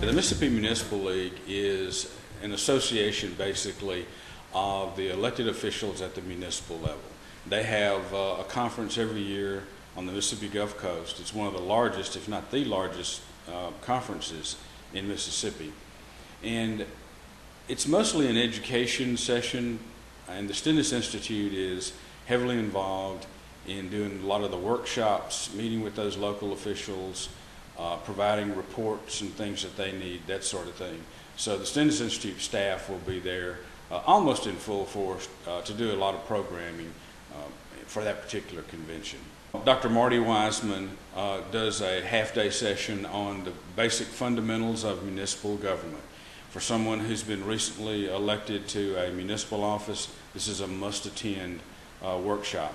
The Mississippi Municipal League is an association basically of the elected officials at the municipal level. They have a conference every year on the Mississippi Gulf Coast. It's one of the largest, if not the largest, conferences in Mississippi. And it's mostly an education session, and the Stennis Institute is heavily involved in doing a lot of the workshops, meeting with those local officials, providing reports and things that they need, that sort of thing. So the Stennis Institute staff will be there almost in full force to do a lot of programming for that particular convention. Dr. Marty Wiseman does a half-day session on the basic fundamentals of municipal government. For someone who's been recently elected to a municipal office, this is a must-attend workshop.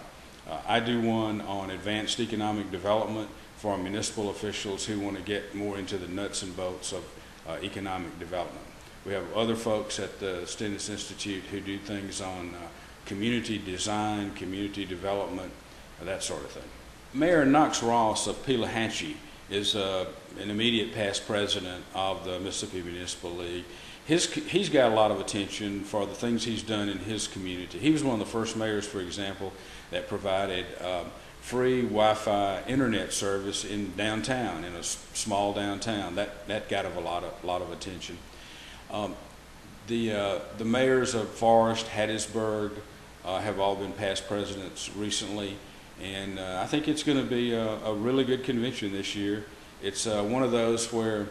I do one on advanced economic development for municipal officials who want to get more into the nuts and bolts of economic development. We have other folks at the Stennis Institute who do things on community design, community development, that sort of thing. Mayor Knox Ross of Pelahatchie is an immediate past president of the Mississippi Municipal League. He's got a lot of attention for the things he's done in his community. He was one of the first mayors, for example, that provided free Wi-Fi internet service in downtown, in a small downtown. That got a lot of attention. The mayors of Forest, Hattiesburg have all been past presidents recently, and I think it's going to be a really good convention this year. It's one of those where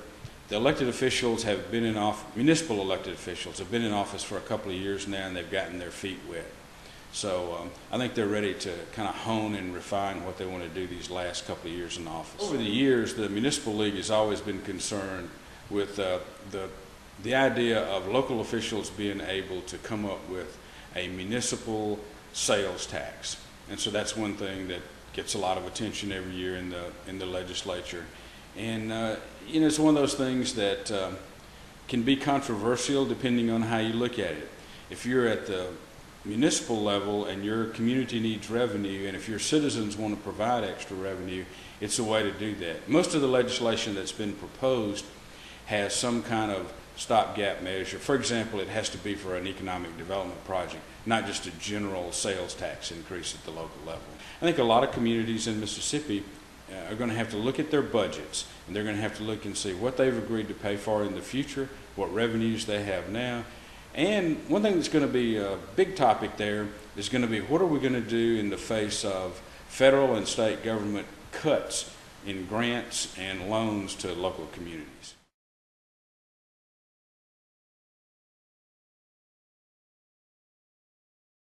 the elected officials have been in office, municipal elected officials have been in office for a couple of years now, and they've gotten their feet wet. So I think they're ready to kind of hone and refine what they want to do these last couple of years in office. Over the years, the Municipal League has always been concerned with the idea of local officials being able to come up with a municipal sales tax. And so that's one thing that gets a lot of attention every year in the legislature. And it's one of those things that can be controversial depending on how you look at it. If you're at the municipal level and your community needs revenue, and if your citizens want to provide extra revenue, it's a way to do that. Most of the legislation that's been proposed has some kind of stopgap measure. For example, it has to be for an economic development project, not just a general sales tax increase at the local level. I think a lot of communities in Mississippi are going to have to look at their budgets, and they're going to have to look and see what they've agreed to pay for in the future, what revenues they have now. And one thing that's going to be a big topic there is going to be, what are we going to do in the face of federal and state government cuts in grants and loans to local communities?